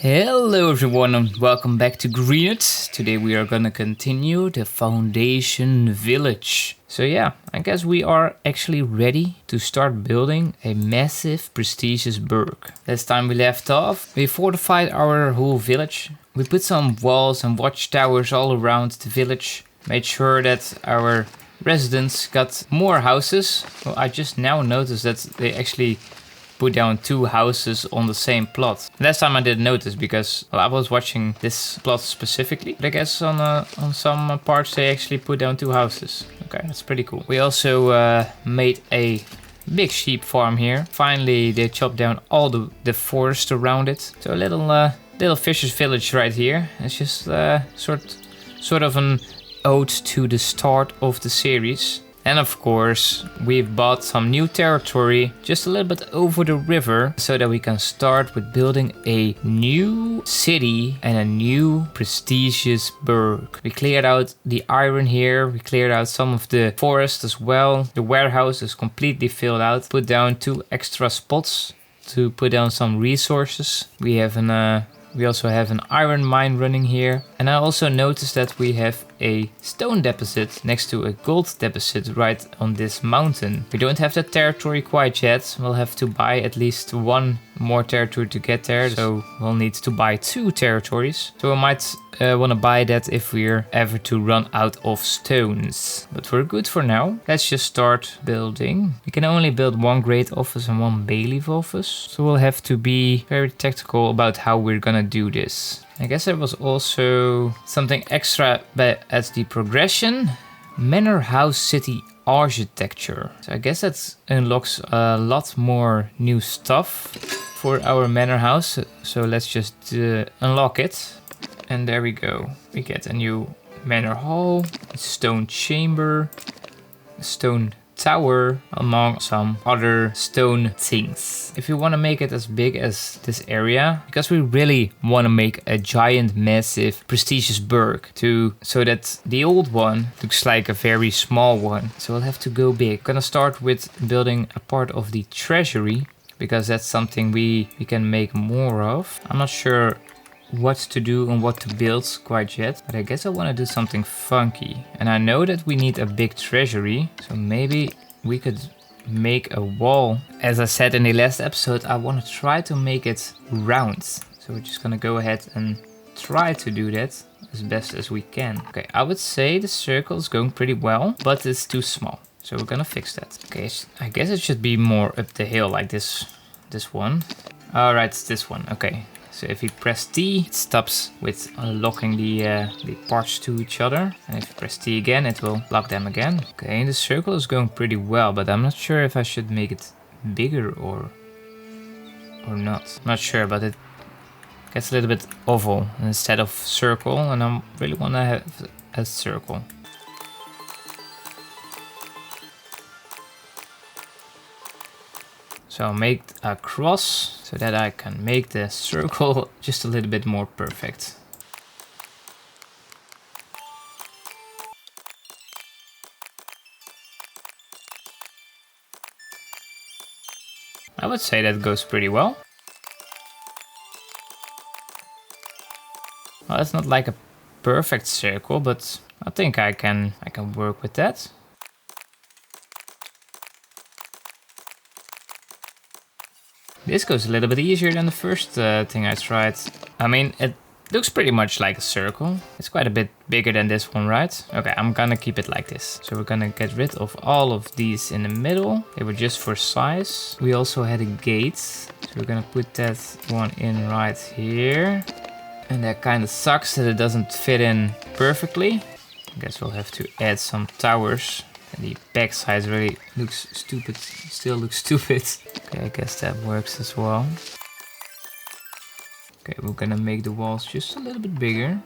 Hello everyone and welcome back to Greenit. Today we are gonna continue the Foundation Village. So yeah, I guess we are actually ready to start building a massive prestigious burg. Last time we left off, we fortified our whole village. We put some walls and watchtowers all around the village. Made sure that our residents got more houses. Well, I just now noticed that they actually put down 2 houses on the same plot. Last time I didn't notice because I was watching this plot specifically. But I guess on some parts they actually put down 2 houses. Okay, that's pretty cool. We also made a big sheep farm here. Finally, they chopped down all the forest around it. So a little fisher's village right here. It's just sort of an ode to the start of the series. And of course, we've bought some new territory just a little bit over the river so that we can start with building a new city and a new prestigious burg. We cleared out the iron here, we cleared out some of the forest as well. The warehouse is completely filled out. Put down 2 extra spots to put down some resources. We also have an iron mine running here. And I also noticed that we have a stone deposit next to a gold deposit right on this mountain. We don't have that territory quite yet. We'll have to buy at least 1 more territory to get there. So we'll need to buy 2 territories. So we might want to buy that if we're ever to run out of stones. But we're good for now. Let's just start building. We can only build 1 great office and 1 bailiff office. So we'll have to be very tactical about how we're gonna do this. I guess there was also something extra as the progression. Manor House City Architecture. So I guess that unlocks a lot more new stuff for our manor house. So let's just unlock it. And there we go. We get a new manor hall, a stone chamber, a stone tower, among some other stone things. If you want to make it as big as this area, because we really want to make a giant, massive, prestigious burg so that the old one looks like a very small one. So we'll have to go big. Gonna start with building a part of the treasury, because that's something we can make more of. I'm not sure what to do and what to build quite yet, but I guess I want to do something funky. And I know that we need a big treasury, so maybe we could make a wall. As I said in the last episode, I want to try to make it round. So we're just gonna go ahead and try to do that as best as we can. Okay, I would say the circle is going pretty well, but it's too small. So we're gonna fix that. Okay, I guess it should be more up the hill like this one. All right, it's this one. Okay. So if you press T, it stops with locking the parts to each other. And if you press T again, it will lock them again. Okay, the circle is going pretty well, but I'm not sure if I should make it bigger or not. I'm not sure, but it gets a little bit oval instead of circle, and I really want to have a circle. So I'll make a cross so that I can make the circle just a little bit more perfect. I would say that goes pretty well. Well, it's not like a perfect circle, but I think I can work with that. This goes a little bit easier than the first thing I tried. I mean, it looks pretty much like a circle. It's quite a bit bigger than this one, right? Okay, I'm gonna keep it like this. So we're gonna get rid of all of these in the middle. They were just for size. We also had a gate. So we're gonna put that one in right here. And that kind of sucks that it doesn't fit in perfectly. I guess we'll have to add some towers. The back side really looks stupid, still looks stupid. Okay, I guess that works as well. Okay, we're gonna make the walls just a little bit bigger.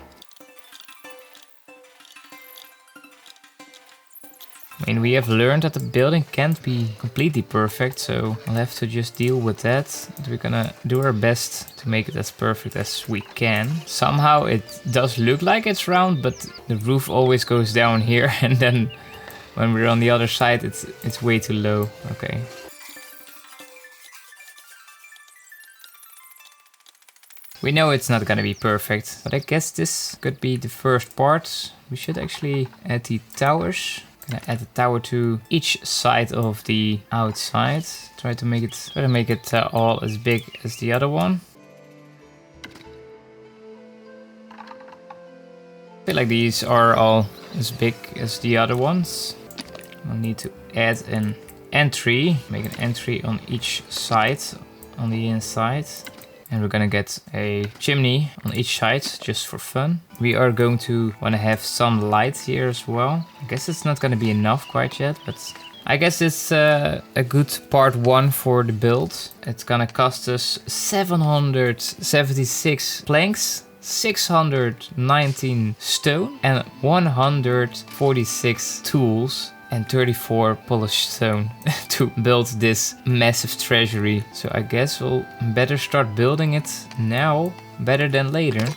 I mean, we have learned that the building can't be completely perfect, so we'll have to just deal with that. But we're gonna do our best to make it as perfect as we can. Somehow it does look like it's round, but the roof always goes down here, and then when we're on the other side, it's way too low. Okay. We We know it's not gonna be perfect, but I guess this could be the first part. We should actually add the towers. Gonna add a tower to each side of the outside. Try to make it all as big as the other one. I feel like these are all as big as the other ones. We'll need to add an entry, make an entry on each side on the inside. And we're gonna get a chimney on each side just for fun. We are going to wanna have some light here as well. I guess it's not gonna be enough quite yet, but I guess it's a good part 1 for the build. It's gonna cost us 776 planks, 619 stone and 146 tools and 34 polished stone to build this massive treasury. So I guess we'll better start building it now, better than later.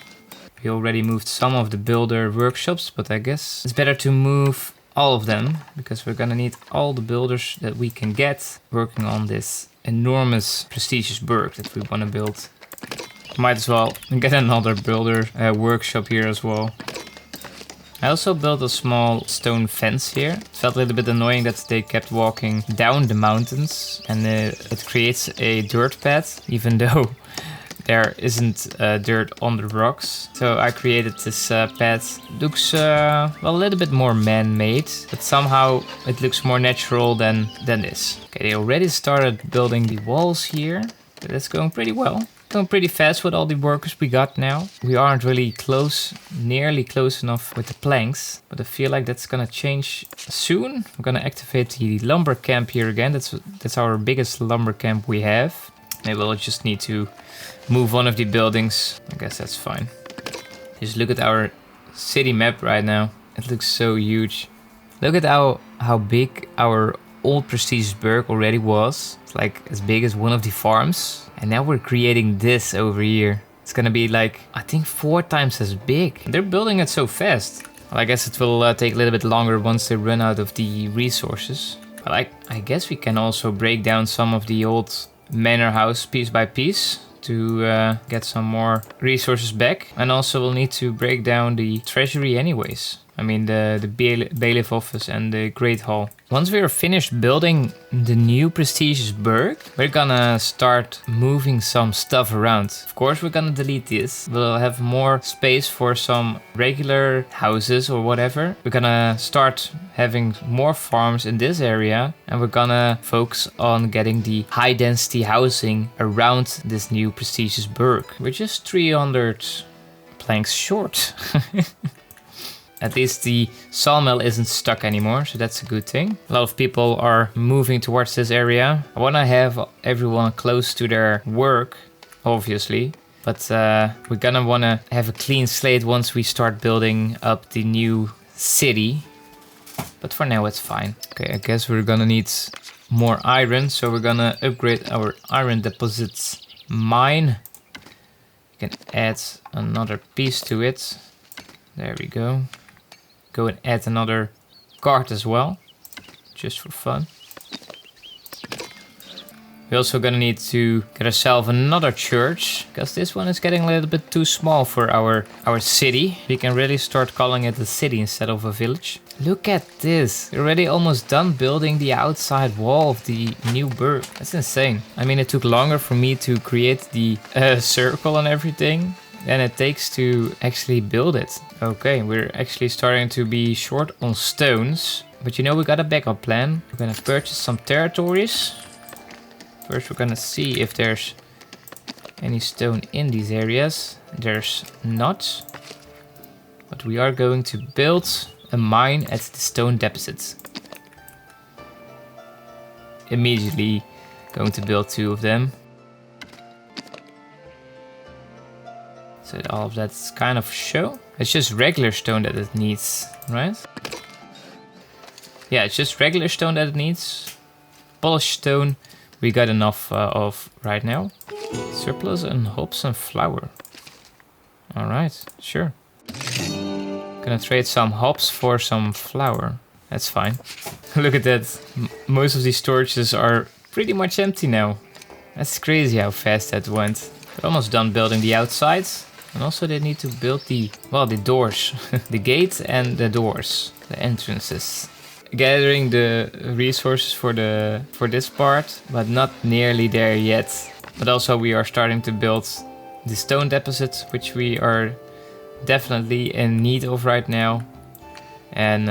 We already moved some of the builder workshops, but I guess it's better to move all of them because we're gonna need all the builders that we can get working on this enormous prestigious burg that we want to build. Might as well get another builder workshop here as well. I also built a small stone fence here. It felt a little bit annoying that they kept walking down the mountains and it creates a dirt path, even though there isn't dirt on the rocks. So I created this path. Looks well, a little bit more man-made, but somehow it looks more natural than this. Okay, they already started building the walls here. That's going pretty well. Going pretty fast with all the workers we got now. We aren't really nearly close enough with the planks, but I feel like that's gonna change soon. We're gonna activate the lumber camp here again. That's our biggest lumber camp we have. Maybe we'll just need to move one of the buildings. I guess that's fine. Just look at our city map right now. It looks so huge. Look at how big our old prestigious burg already was. It's like as big as one of the farms. And now we're creating this over here. It's gonna be like, I think 4 times as big. They're building it so fast. Well, I guess it will take a little bit longer once they run out of the resources. But I guess we can also break down some of the old manor house piece by piece to get some more resources back. And also we'll need to break down the treasury anyways. I mean the bailiff office and the great hall. Once we are finished building the new prestigious burg, we're gonna start moving some stuff around. Of course, we're gonna delete this. We'll have more space for some regular houses or whatever. We're gonna start having more farms in this area, and we're gonna focus on getting the high density housing around this new prestigious burg. We're just 300 planks short. At least the sawmill isn't stuck anymore, so that's a good thing. A lot of people are moving towards this area. I want to have everyone close to their work, obviously. But we're gonna want to have a clean slate once we start building up the new city. But for now, it's fine. Okay, I guess we're gonna need more iron, so we're gonna upgrade our iron deposits mine. You can add another piece to it. There we go. Go and add another cart as well, just for fun. We're also gonna need to get ourselves another church, because this one is getting a little bit too small for our city. We can really start calling it a city instead of a village. Look at this. We're already almost done building the outside wall of the new burg. That's insane. I mean, it took longer for me to create the circle and everything than it takes to actually build it. Okay, we're actually starting to be short on stones. But you know, we got a backup plan. We're gonna purchase some territories. First, we're gonna see if there's any stone in these areas. There's not. But we are going to build a mine at the stone deposits. Immediately going to build 2 of them. So all of that's kind of show. It's just regular stone that it needs, right? Yeah, it's just regular stone that it needs. Polished stone we got enough of right now. Surplus and hops and flour. Alright, sure. Gonna trade some hops for some flour. That's fine. Look at that. Most of these storages are pretty much empty now. That's crazy how fast that went. We're almost done building the outside. And also they need to build the doors. The gate and the doors, the entrances. Gathering the resources for this part, but not nearly there yet. But also we are starting to build the stone deposits, which we are definitely in need of right now. And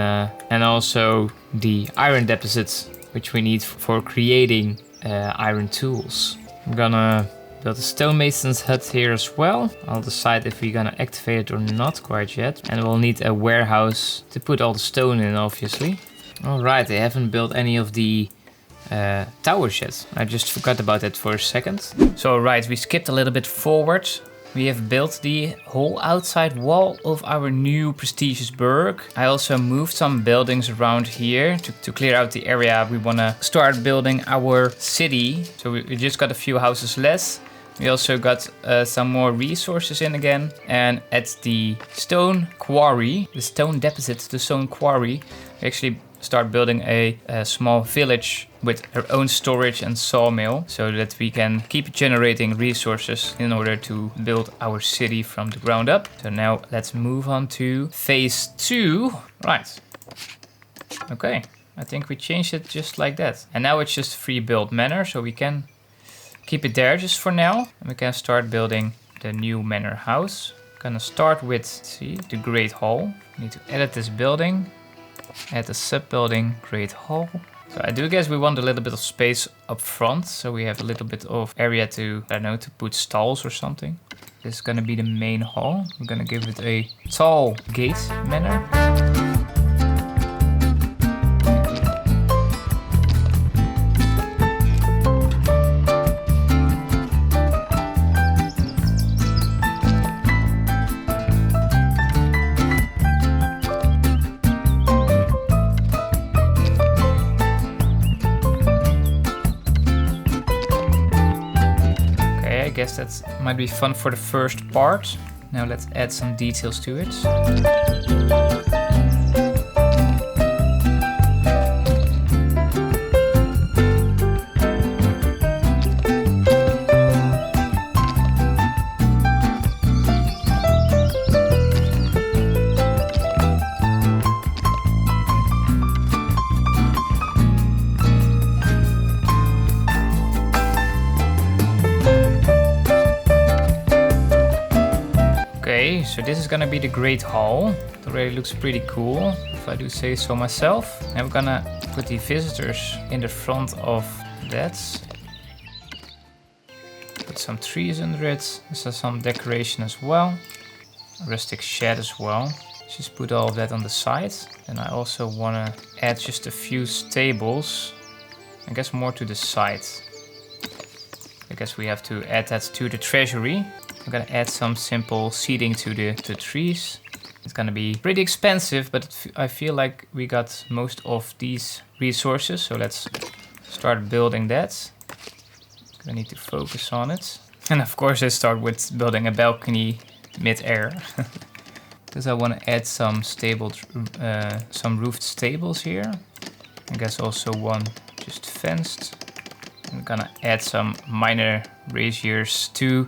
also the iron deposits, which we need for creating iron tools. I'm gonna build a stonemason's hut here as well. I'll decide if we're gonna activate it or not quite yet. And we'll need a warehouse to put all the stone in, obviously. Alright, I haven't built any of the towers yet. I just forgot about that for a second. So right, we skipped a little bit forward. We have built the whole outside wall of our new prestigious burg. I also moved some buildings around here to clear out the area. We want to start building our city. So we just got a few houses less. We also got some more resources in again. And at the stone quarry, the stone deposits, the stone quarry, we actually start building a small village with our own storage and sawmill so that we can keep generating resources in order to build our city from the ground up. So now let's move on to phase 2. Right. Okay. I think we changed it just like that. And now it's just free build manor, so we can keep it there just for now. And we can start building the new manor house. Gonna start with, see, the Great Hall. Need to edit this building. Add a sub-building, Great Hall. So I do guess we want a little bit of space up front. So we have a little bit of area to, I don't know, to put stalls or something. This is gonna be the main hall. We're gonna give it a tall gate manner. I guess that might be fun for the first part. Now let's add some details to it. So this is gonna be the Great Hall. It already looks pretty cool, if I do say so myself. And we're gonna put the visitors in the front of that. Put some trees under it. This has some decoration as well. A rustic shed as well. Just put all of that on the side. And I also wanna add just a few stables. I guess more to the side. I guess we have to add that to the treasury. I'm gonna add some simple seeding to the trees. It's gonna be pretty expensive, but I feel like we got most of these resources. So let's start building that. I need to focus on it. And of course I start with building a balcony mid-air. Because I want to add some some roofed stables here. I guess also one just fenced. I'm gonna add some minor braziers to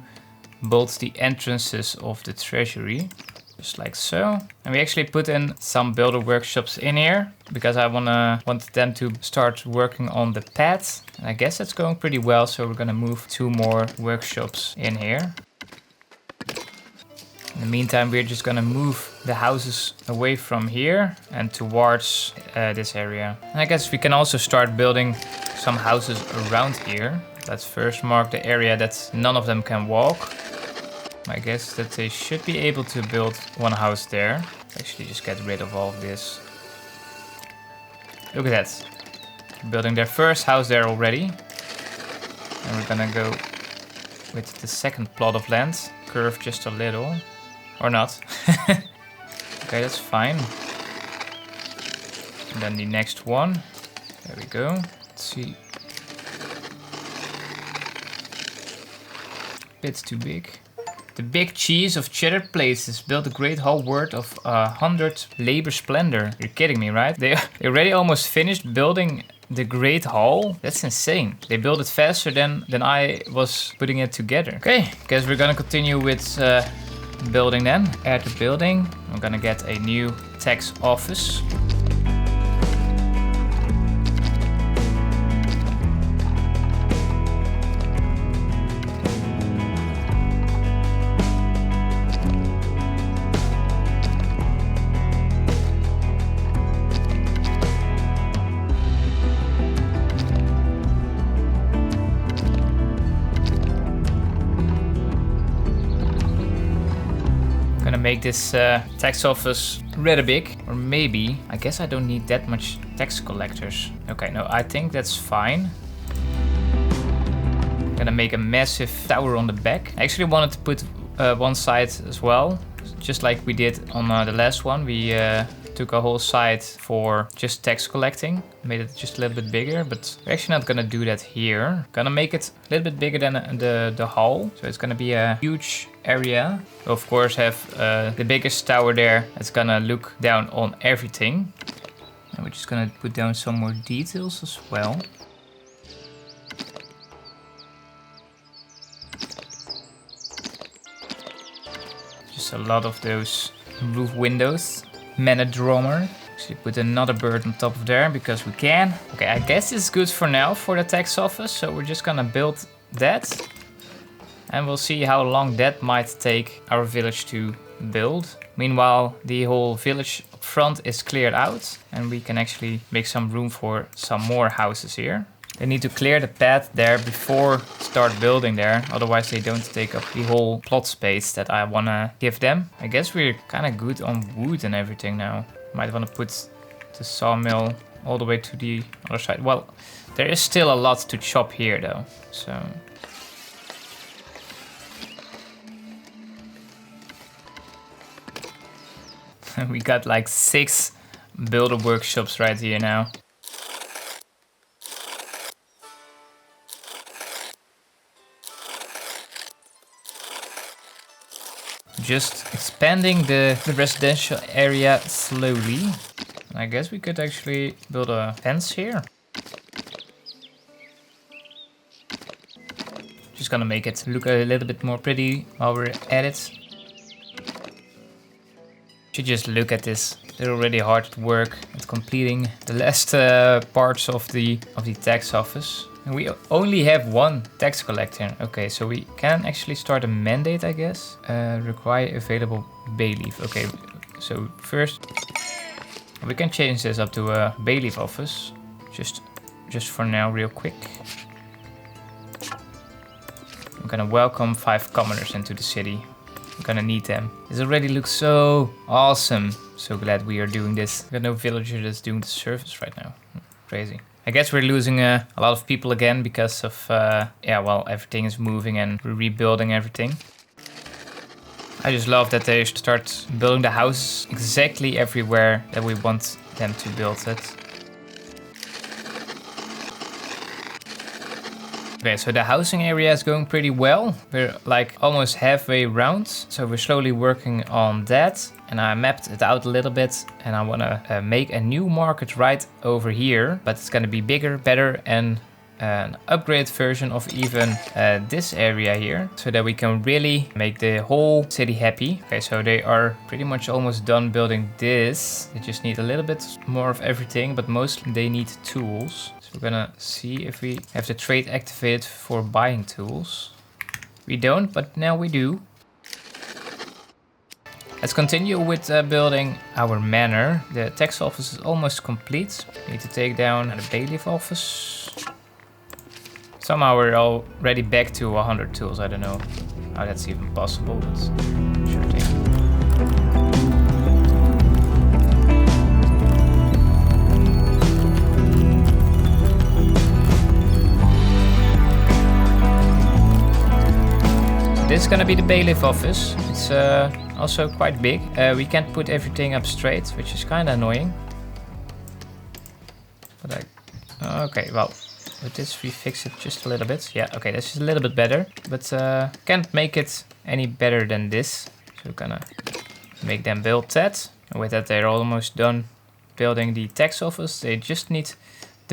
bolt the entrances of the treasury, just like so. And we actually put in some builder workshops in here because I want them to start working on the path. And I guess that's going pretty well, so we're gonna move 2 more workshops in here. In the meantime, we're just gonna move the houses away from here and towards this area. And I guess we can also start building some houses around here. Let's first mark the area that none of them can walk. I guess that they should be able to build one house there. Actually, just get rid of all of this. Look at that. Building their first house there already. And we're gonna go with the second plot of land. Curve just a little. Or not. Okay, that's fine. And then the next one. There we go. Let's see. Bit too big. The big cheese of cheddar places built a great hall worth of 100 labor splendor. You're kidding me, right? They already almost finished building the Great Hall. That's insane. They built it faster than I was putting it together. Okay, guess we're gonna continue with building then. Add the building. I'm gonna get a new tax office. Make this tax office rather big, or maybe I guess I don't need that much tax collectors. Okay, no, I think that's fine. I'm gonna make a massive tower on the back. I actually wanted to put one side as well, just like we did on the last one. We took a whole side for just tax collecting, made it just a little bit bigger, but we're actually not gonna do that here. Gonna make it a little bit bigger than the hall, so it's gonna be a huge area. We'll of course have the biggest tower there that's gonna look down on everything. And we're just gonna put down some more details as well. Just a lot of those roof windows. Manodromer. Actually put another bird on top of there because we can. Okay, I guess it's good for now for the tax office, so we're just gonna build that. And we'll see how long that might take our village to build. Meanwhile, the whole village up front is cleared out and we can actually make some room for some more houses here. They need to clear the path there before start building there, otherwise they don't take up the whole plot space that I wanna give them. I guess we're kinda good on wood and everything now. Might wanna put the sawmill all the way to the other side. Well, there is still a lot to chop here though, so... We got like 6 builder workshops right here now. Just expanding the residential area slowly. I guess we could actually build a fence here. Just gonna make it look a little bit more pretty while we're at it. Should just look at this. They're already hard at work at completing the last parts of the tax office. And we only have 1 tax collector. Okay, so we can actually start a mandate, I guess. Require available bailiff. Okay, so first we can change this up to a bailiff office. Just for now, real quick. I'm gonna welcome 5 commoners into the city. I'm gonna need them. This already looks so awesome. So glad we are doing this. Got no villager that's doing the service right now. Crazy. I guess we're losing a lot of people again because of, yeah, well, everything is moving and we're rebuilding everything. I just love that they start building the houses exactly everywhere that we want them to build it. Okay, so the housing area is going pretty well. We're like almost halfway around, so we're slowly working on that. And I mapped it out a little bit, and I want to make a new market right over here, but it's going to be bigger, better, and an upgraded version of even this area here, so that we can really make the whole city happy. Okay, so they are pretty much almost done building this. They just need a little bit more of everything, but mostly they need tools. We're gonna see if we have the trade activated for buying tools. We don't, but now we do. Let's continue with building our manor. The tax office is almost complete. We need to take down the bailiff office. Somehow we're already back to 100 tools. I don't know how that's even possible, but sure thing. This is gonna be the bailiff office. It's also quite big. We can't put everything up straight, which is kind of annoying. But okay, well, with this we fix it just a little bit. Yeah, okay, this is a little bit better, but can't make it any better than this. So we're gonna make them build that. And with that, they're almost done building the tax office. They just need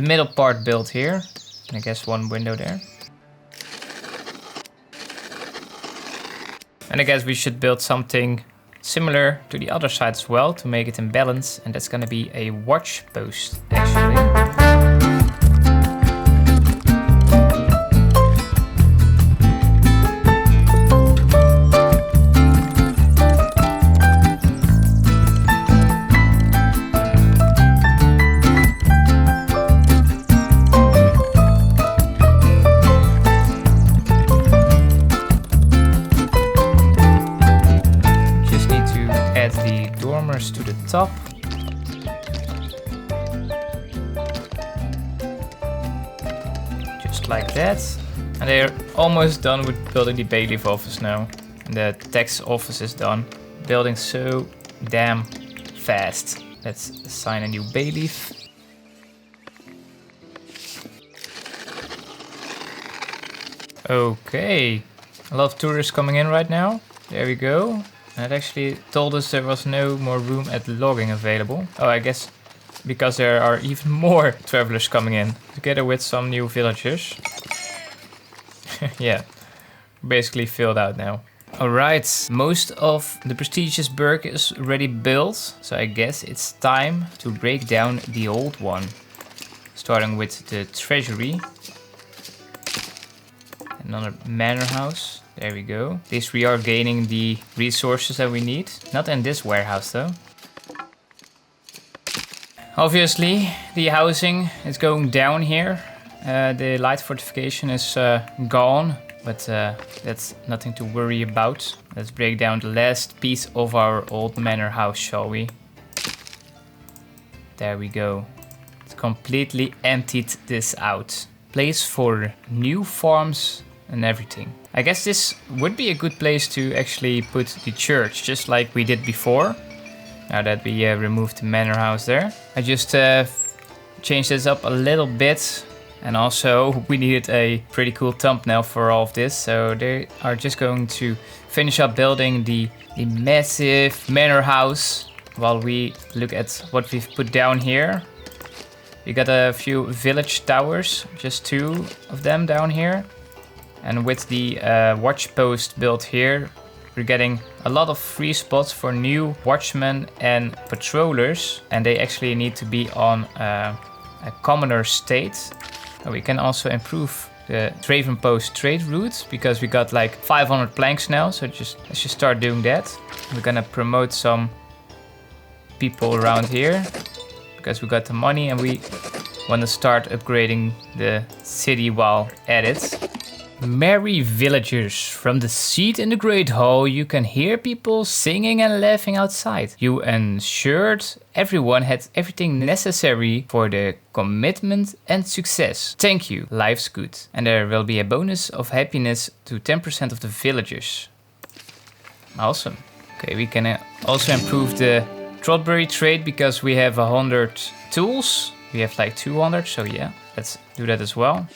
the middle part built here. And I guess one window there. And I guess we should build something similar to the other side as well to make it in balance. And that's gonna be a watch post, actually. To the top. Just like that. And they're almost done with building the bailiff office now. And the tax office is done. Building so damn fast. Let's assign a new bailiff. Okay. A lot of tourists coming in right now. There we go. And it actually told us there was no more room at logging available. Oh, I guess because there are even more travelers coming in, together with some new villagers. Yeah, basically filled out now. Alright, most of the prestigious burg is already built, so I guess it's time to break down the old one. Starting with the treasury. Another manor house. There we go. This we are gaining the resources that we need. Not in this warehouse though. Obviously, the housing is going down here. The light fortification is gone, but that's nothing to worry about. Let's break down the last piece of our old manor house, shall we? There we go. It's completely emptied this out. Place for new farms and everything. I guess this would be a good place to actually put the church, just like we did before. Now that we removed the manor house there. I just changed this up a little bit. And also we needed a pretty cool thumbnail for all of this. So they are just going to finish up building the massive manor house. While we look at what we've put down here. We got a few village towers, just 2 of them down here. And with the watch post built here, we're getting a lot of free spots for new watchmen and patrollers. And they actually need to be on a commoner state. And we can also improve the Raven Post trade route because we got like 500 planks now. So let's just start doing that. We're gonna promote some people around here because we got the money and we want to start upgrading the city while at it. Merry villagers, from the seat in the Great Hall you can hear people singing and laughing outside. You ensured everyone had everything necessary for their commitment and success. Thank you, life's good. And there will be a bonus of happiness to 10% of the villagers. Awesome. Okay, we can also improve the Trollberry trade because we have 100 tools. We have like 200, so yeah, let's do that as well.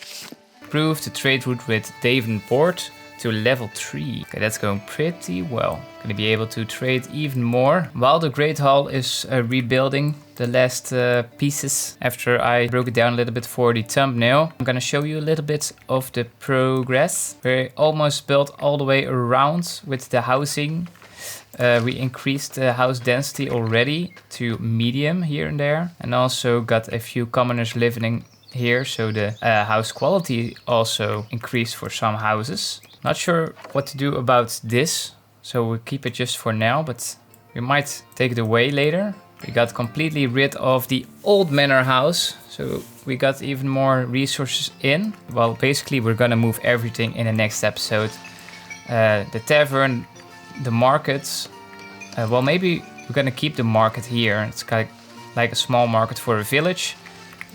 Improve the trade route with Davenport to level 3. Okay, that's going pretty well. Gonna be able to trade even more while the Great Hall is rebuilding the last pieces. After I broke it down a little bit for the thumbnail, I'm gonna show you a little bit of the progress. We're almost built all the way around with the housing. We increased the house density already to medium here and there, and also got a few commoners living here, so the house quality also increased for some houses. Not sure what to do about this, so we'll keep it just for now, but we might take it away later. We got completely rid of the old manor house, so we got even more resources in. Well, basically we're gonna move everything in the next episode. The tavern, the markets, well, maybe we're gonna keep the market here. It's kind of like a small market for a village.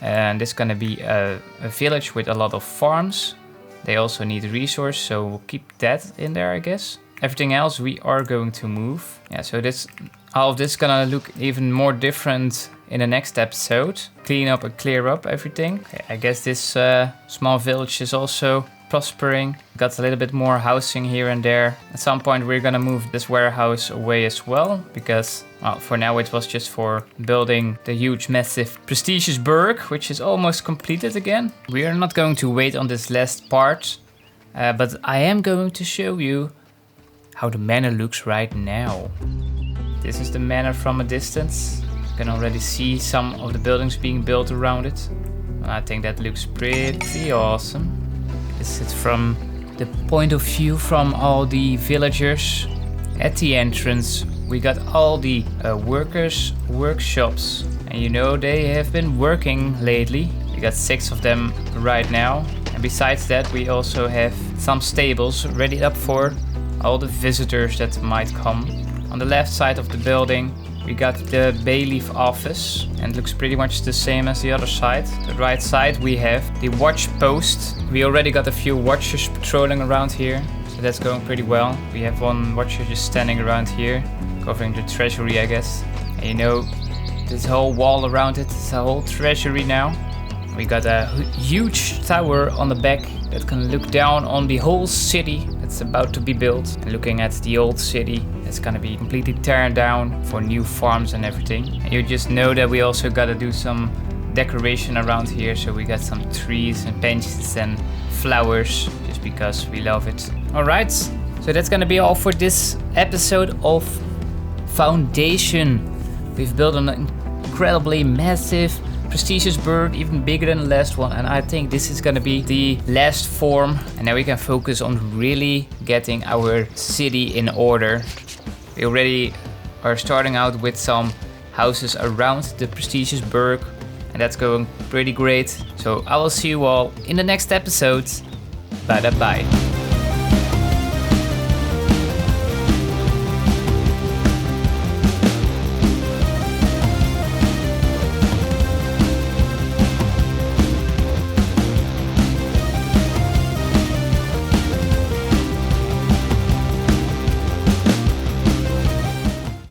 And this is gonna be a village with a lot of farms. They also need resource, so we'll keep that in there, I guess. Everything else we are going to move. Yeah, so all of this is gonna look even more different in the next episode. Clean up and clear up everything. Okay, I guess this small village is also prospering. Got a little bit more housing here and there. At some point we're gonna move this warehouse away as well, because well, for now it was just for building the huge, massive, prestigious burg, which is almost completed again. We are not going to wait on this last part, but I am going to show you how the manor looks right now. This is the manor from a distance. You can already see some of the buildings being built around it. I think that looks pretty awesome. This is from the point of view from all the villagers. At the entrance we got all the workers' workshops, and you know they have been working lately. We got 6 of them right now, and besides that we also have some stables ready up for all the visitors that might come. On the left side of the building we got the Bailiff office, and it looks pretty much the same as the other side. The right side we have the watch post. We already got a few watchers patrolling around here, so that's going pretty well. We have one watcher just standing around here, covering the treasury, I guess. And you know, this whole wall around it is a whole treasury now. We got a huge tower on the back that can look down on the whole city that's about to be built. And looking at the old city that's gonna be completely torn down for new farms and everything. And you just know that we also gotta do some decoration around here. So we got some trees and benches and flowers, just because we love it. Alright, so that's gonna be all for this episode of Foundation. We've built an incredibly massive, prestigious burg, even bigger than the last one, and I think this is gonna be the last form, and now we can focus on really getting our city in order. We already are starting out with some houses around the prestigious burg, and that's going pretty great. So I will see you all in the next episode. Bye bye.